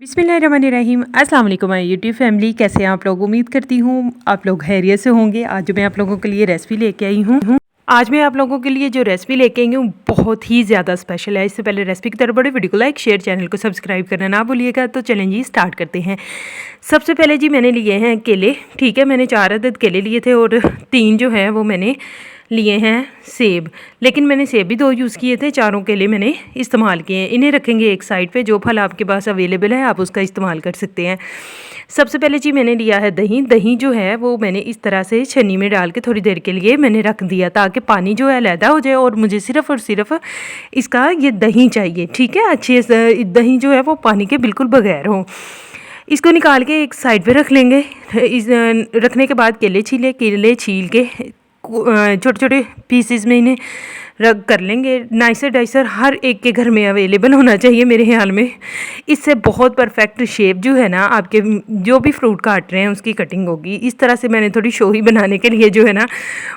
बिस्मिल्लाहिर्रहमानिर्रहीम। अस्सलाम वालेकुम माय यूट्यूब फैमिली, कैसे हैं आप लोग। उम्मीद करती हूँ आप लोग खैरियत से होंगे। आज मैं आप लोगों के लिए रेसिपी लेके आई हूँ। आज मैं आप लोगों के लिए जो रेसिपी लेके आई हूँ बहुत ही ज़्यादा स्पेशल है। इससे पहले रेसिपी की तरफ बढ़े, वीडियो को लाइक शेयर, चैनल को सब्सक्राइब करना ना भूलिएगा। तो चलें जी, स्टार्ट करते हैं। सबसे पहले जी मैंने लिए हैं केले। ठीक है, मैंने 4 अदद केले लिए थे और 3 जो है वो मैंने लिए हैं सेब। लेकिन मैंने सेब भी 2 यूज़ किए थे, चारों केले मैंने इस्तेमाल किए हैं। इन्हें रखेंगे एक साइड पे। जो फल आपके पास अवेलेबल है आप उसका इस्तेमाल कर सकते हैं। सबसे पहले जी मैंने लिया है दही। दही जो है वो मैंने इस तरह से छन्नी में डाल के थोड़ी देर के लिए मैंने रख दिया, ताकि पानी जो है अलहदा हो जाए और मुझे सिर्फ़ और सिर्फ इसका ये दही चाहिए। ठीक है, अच्छे से दही जो है वो पानी के बिल्कुल बगैर हो। इसको निकाल के एक साइड पे रख लेंगे। इस रखने के बाद केले छील के छोटे छोटे पीसेस में इन्हें रख कर लेंगे। नाइसर डाइसर हर एक के घर में अवेलेबल होना चाहिए मेरे ख्याल में। इससे बहुत परफेक्ट शेप जो है ना आपके जो भी फ्रूट काट रहे हैं उसकी कटिंग होगी। इस तरह से मैंने थोड़ी शोही बनाने के लिए जो है ना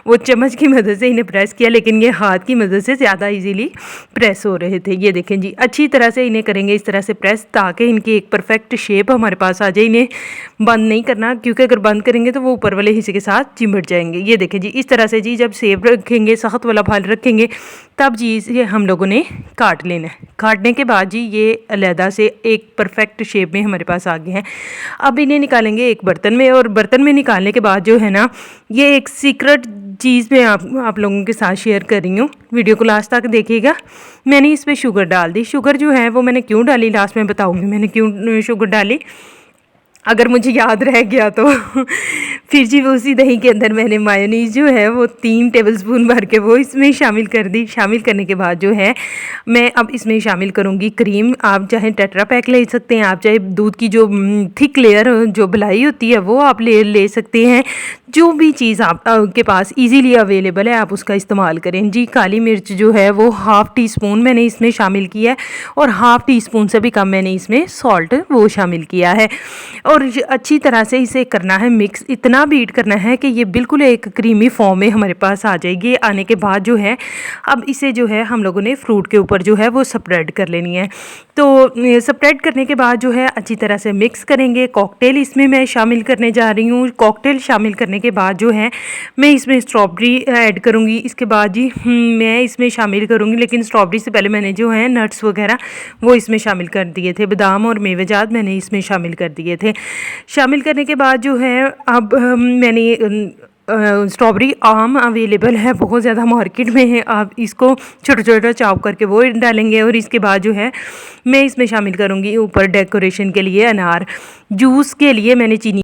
वो चम्मच की मदद से इन्हें प्रेस किया, लेकिन ये हाथ की मदद से ज़्यादा इजीली प्रेस हो रहे थे। ये देखें जी, अच्छी तरह से इन्हें करेंगे इस तरह से प्रेस, ताकि इनकी एक परफेक्ट शेप हमारे पास आ जाए। इन्हें बंद नहीं करना, क्योंकि अगर बंद करेंगे तो वो ऊपर वाले हिस्से के साथ चिमट जाएंगे। ये देखें जी, इस तरह से जी जब सेब रखेंगे, सख्त वाला फल रखेंगे, तब जी इसे हम लोगों ने काट लेना है। काटने के बाद जी ये अलहदा से एक परफेक्ट शेप में हमारे पास आ गए हैं। अब इन्हें निकालेंगे एक बर्तन में, और बर्तन में निकालने के बाद जो है ना ये एक सीक्रेट चीज़ मैं आप लोगों के साथ शेयर कर रही हूँ। वीडियो को लास्ट तक देखिएगा। मैंने इस पर शुगर डाल दी। शुगर जो है वो मैंने क्यों डाली लास्ट में बताऊँगी मैंने क्यों शुगर डाली, अगर मुझे याद रह गया तो। फिर जी वो उसी दही के अंदर मैंने मायोनीज़ जो है वो 3 टेबलस्पून भर के वो इसमें शामिल कर दी। शामिल करने के बाद जो है मैं अब इसमें शामिल करूँगी क्रीम। आप चाहे टेट्रा पैक ले सकते हैं, आप चाहे दूध की जो थिक लेयर जो मलाई होती है वो आप ले सकते हैं। जो भी चीज़ आपके पास इजीली अवेलेबल है आप उसका इस्तेमाल करें। जी काली मिर्च जो है वो ½ टी स्पून मैंने इसमें शामिल किया है, और ½ टी स्पून से भी कम मैंने इसमें सॉल्ट वो शामिल किया है। और अच्छी तरह से इसे करना है मिक्स, इतना बीट करना है कि ये बिल्कुल एक क्रीमी फॉर्म में हमारे पास आ जाएगी। आने के बाद जो है अब इसे जो है हम लोगों ने फ्रूट के ऊपर जो है वो स्प्रेड कर लेनी है। तो स्प्रेड करने के बाद जो है अच्छी तरह से मिक्स करेंगे। कॉकटेल इसमें मैं शामिल करने जा रही हूँ। कॉकटेल शामिल करने के बाद जो है मैं इसमें स्ट्रॉबेरी ऐड करूँगी। इसके बाद जी मैं इसमें शामिल करूँगी, लेकिन स्ट्रॉबेरी से पहले मैंने जो है नट्स वगैरह वो इसमें शामिल कर दिए थे। बादाम और मेवेजात मैंने इसमें शामिल कर दिए थे। शामिल करने के बाद जो है अब मैंने स्ट्रॉबेरी आम अवेलेबल है, बहुत ज़्यादा मार्केट में है। आप इसको छोटा छोटा चॉप करके वो डालेंगे, और इसके बाद जो है मैं इसमें शामिल करूँगी ऊपर डेकोरेशन के लिए अनार। जूस के लिए मैंने चीनी